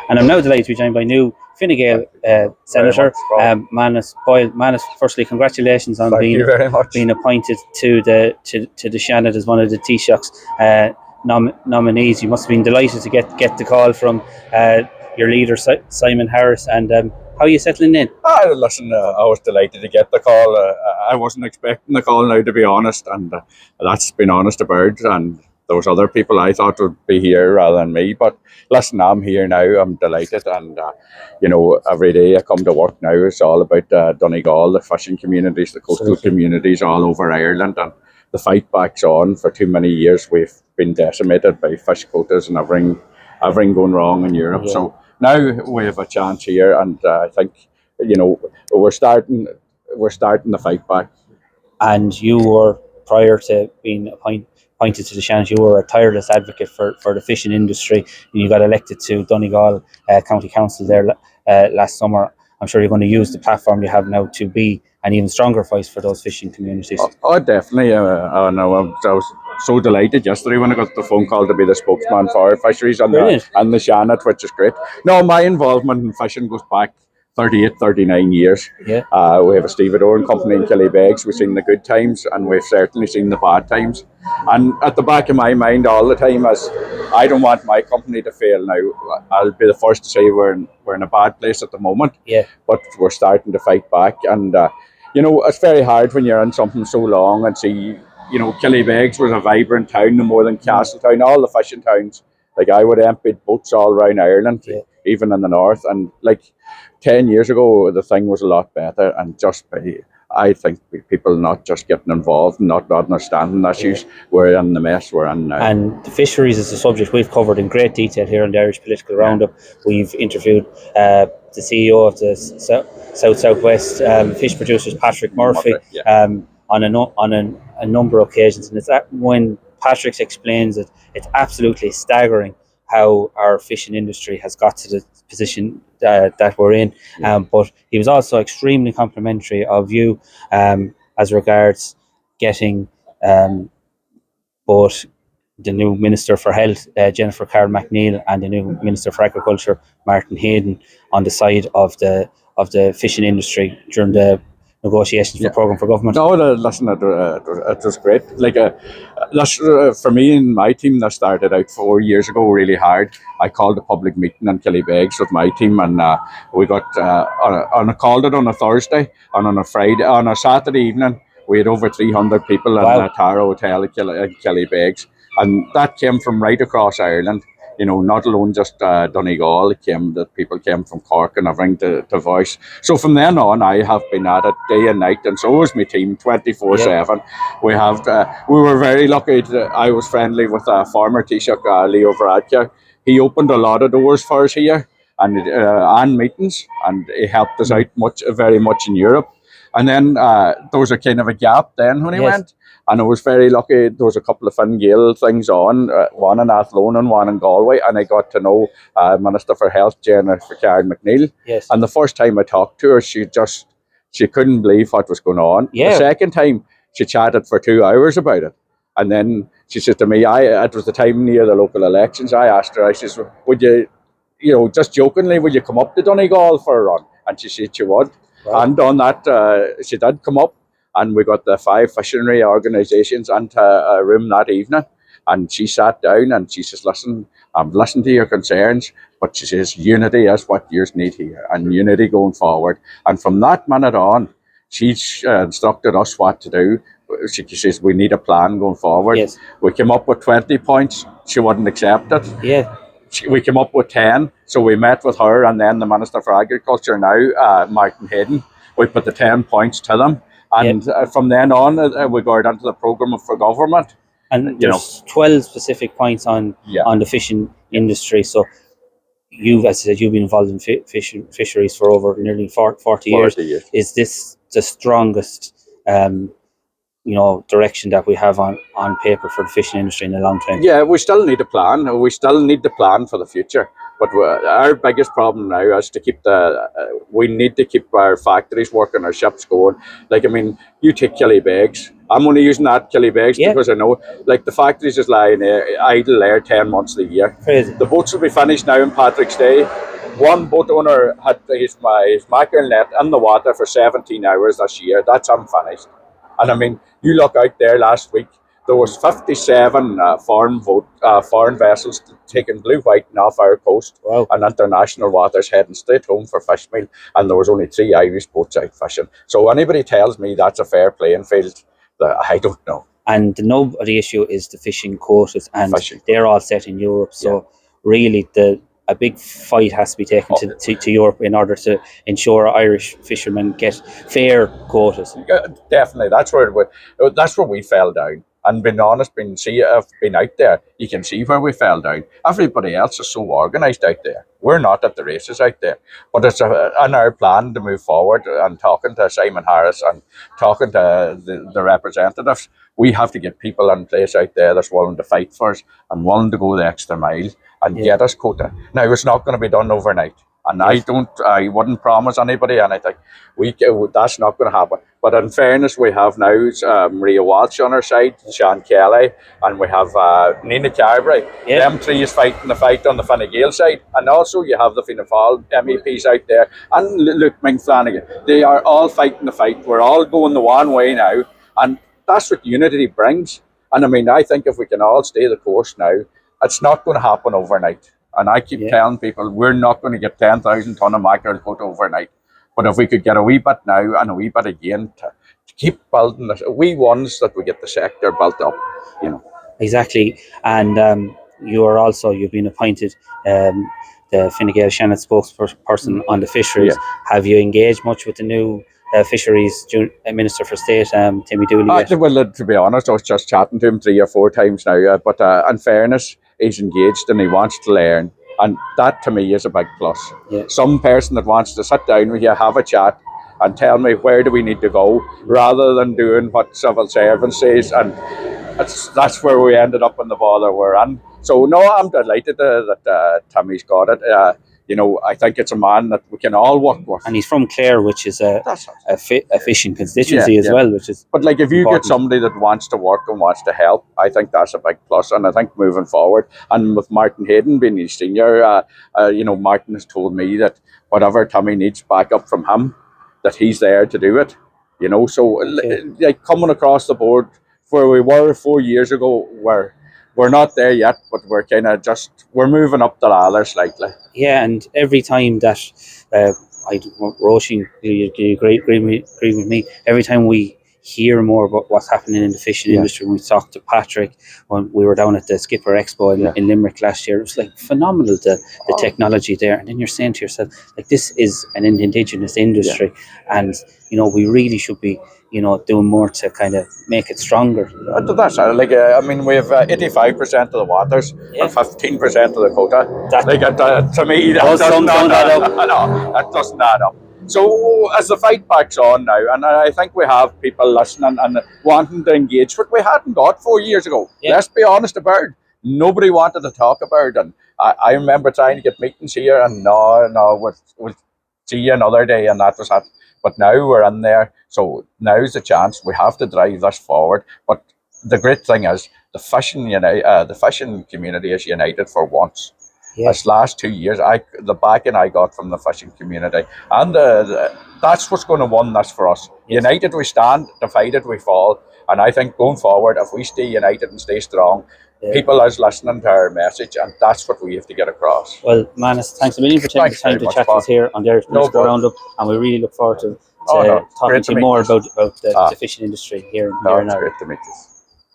And I'm now delighted to be joined by new Fine Gael Senator, Manus Boyle. Manus, firstly, congratulations on being appointed to the Seanad as one of the Taoiseach's nominees. You must have been delighted to get the call from your leader, Simon Harris. And how are you settling in? Listen, I was delighted to get the call. I wasn't expecting the call now, to be honest, and that's been honest about. And there was other people I thought would be here rather than me. But listen, I'm here now. I'm delighted, and every day I come to work now. It's all about Donegal, the fishing communities, the coastal communities all over Ireland, and the fight back's on. For too many years, we've been decimated by fish quotas and everything going wrong in Europe. Yeah. So now we have a chance here, and I think we're starting the fight back. And you were, prior to being appointed to the Seanad, you were a tireless advocate for the fishing industry, and you got elected to Donegal County Councillor there last summer. I'm sure you're going to use the platform you have now to be an even stronger voice for those fishing communities. Oh, definitely. I was so delighted yesterday when I got the phone call to be the spokesman for Irish Fisheries and the Seanad, which is great. No, my involvement in fishing goes back 39 years. Yeah. We have a stevedore company in Killybegs. We've seen the good times and we've certainly seen the bad times. And at the back of my mind all the time is, I don't want my company to fail now. I'll be the first to say we're in a bad place at the moment. Yeah. But we're starting to fight back. And, it's very hard when you're in something so long and see, Killybegs was a vibrant town, no more than Castletown, all the fishing towns. Like, I would empty boats all around Ireland, even in the north. And 10 years ago, the thing was a lot better. And I think people not just getting involved and not understanding issues, we're in the mess we're in now. And the fisheries is a subject we've covered in great detail here on the Irish Political Roundup. We've interviewed the CEO of the South-Southwest fish producers, Patrick Murphy, on a number of occasions. And it's that when Patrick explains it, it's absolutely staggering how our fishing industry has got to the position that we're in. But he was also extremely complimentary of you as regards getting both the new Minister for Health, Jennifer Carroll McNeil, and the new Minister for Agriculture, Martin Hayden, on the side of the fishing industry during the negotiations for programme for government. No, listen, it was great. For me and my team, that started out 4 years ago really hard. I called a public meeting in Killybegs with my team, and we got called it on a Thursday, and on a Saturday evening, we had over 300 people in the Tara Hotel at Killybegs, and that came from right across Ireland. Not alone just Donegal, people came from Cork and everything to voice. So from then on, I have been at it day and night, and so is my team, 24/7. We were very lucky. I was friendly with former Taoiseach Leo Varadkar. He opened a lot of doors for us here and meetings, and he helped us out very much in Europe. And then there was a kind of a gap then when he went. And I was very lucky. There was a couple of Fine Gael things on, one in Athlone and one in Galway, and I got to know Minister for Health, Jennifer Carroll McNeil. Yes. And the first time I talked to her, she couldn't believe what was going on. Yeah. The second time, she chatted for 2 hours about it. And then she said to me, it was the time near the local elections, I asked her, I said, would you, just jokingly, would you come up to Donegal for a run? And she said she would. Wow. And on that, she did come up. And we got the 5 fishery organisations into a room that evening. And she sat down and she says, listen, I've listened to your concerns, but she says, unity is what you need here, and unity going forward. And from that minute on, she instructed us what to do. She says, we need a plan going forward. Yes. We came up with 20 points. She wouldn't accept it. Yeah. We came up with 10. So we met with her and then the Minister for Agriculture now, Martin Hayden. We put the 10 points to them. And from then on, we got into the programme for government. And there's 12 specific points on the fishing industry. So as I said, you've been involved in fisheries for over nearly 40 years. Is this the strongest direction that we have on paper for the fishing industry in the long term? Yeah, we still need a plan. We still need the plan for the future. But our biggest problem now is to keep we need to keep our factories working, our ships going. You take Killybegs. I'm only using that Killybegs because I know, the factories is lying idle there 10 months of the year. Crazy. The boats will be finished now in Patrick's Day. one boat owner had his mackerel net in the water for 17 hours this year. That's unfinished. And I mean, you look out there last week, there was 57 foreign vessels taking blue whiting off our coast, Wow. and international waters heading straight home for fish meal, and there was only 3 Irish boats out fishing. So anybody tells me that's a fair playing field, I don't know. And the nobody issue is the fishing quotas, and they're all set in Europe. So really, a big fight has to be taken to Europe in order to ensure Irish fishermen get fair quotas. Definitely, that's where we fell down. And being honest, been out there, you can see where we fell down. Everybody else is so organised out there. We're not at the races out there. But it's in our plan to move forward, and talking to Simon Harris and talking to the representatives, we have to get people in place out there that's willing to fight for us and willing to go the extra mile and get us quota. Now, it's not going to be done overnight. And I wouldn't promise anybody anything. That's not going to happen. But in fairness, we have now Maria Walsh on our side, Sean Kelly, and we have Nina Carberry. Them three is fighting the fight on the Fine Gael side. And also you have the Fianna Fáil MEPs out there. And Luke Ming Flanagan. They are all fighting the fight. We're all going the one way now. And that's what unity brings. And I mean, I think if we can all stay the course now, it's not going to happen overnight. And I keep telling people, we're not going to get 10,000 tonne of mackerel quota overnight. But if we could get a wee bit now and a wee bit again to keep building this, we ones that we get the sector built up, you know. Exactly. And you've been appointed the Fine Gael Seanad spokesperson on the fisheries. Have you engaged much with the new Fisheries Minister for State, Timmy Dooley? Well, to be honest, I was just chatting to him 3 or 4 times now. But in fairness, he's engaged and he wants to learn. And that to me is a big plus. Some person that wants to sit down with you, have a chat, and tell me where do we need to go, rather than doing what civil servants says. And that's where we ended up in the bother we're in. So no, I'm delighted that Timmy's got it. I think it's a man that we can all work with. And he's from Clare, which is a fishing constituency as well. But like, if you get somebody that wants to work and wants to help, I think that's a big plus. And I think moving forward, and with Martin Hayden being his senior, Martin has told me that whatever Timmy needs backup from him, that he's there to do it. So like coming across the board where we were 4 years ago, we're not there yet, but we're kind of we're moving up the ladder slightly. Yeah, and every time that Roisin, you agree with me, every time we hear more about what's happening in the fishing industry, when we talked to Patrick when we were down at the Skipper Expo in Limerick last year, it was like phenomenal, the technology there. And then you're saying to yourself, like, this is an indigenous industry, and we really should be doing more to kind of make it stronger. That's we have 85% of the waters and 15% of the quota. To me, that doesn't add up. No, that doesn't add up. So as the fight backs on now, and I think we have people listening and wanting to engage, what we hadn't got 4 years ago. Let's be honest about it. Nobody wanted to talk about it. And I remember trying to get meetings here, and no, we'll see you another day, and that was it. But now we're in there, so now's the chance. We have to drive this forward. But the great thing is the fishing community is united for once. This last 2 years, the backing I got from the fishing community, and that's what's going to win this for us. United we stand, divided we fall. And I think going forward, if we stay united and stay strong, people are listening to our message, and that's what we have to get across. Well, Manus, thanks a million for taking the time to chat to us here on the Irish Fisheries Roundup, and we really look forward to talking to you more about the fishing industry here in Ireland. It's great to meet you.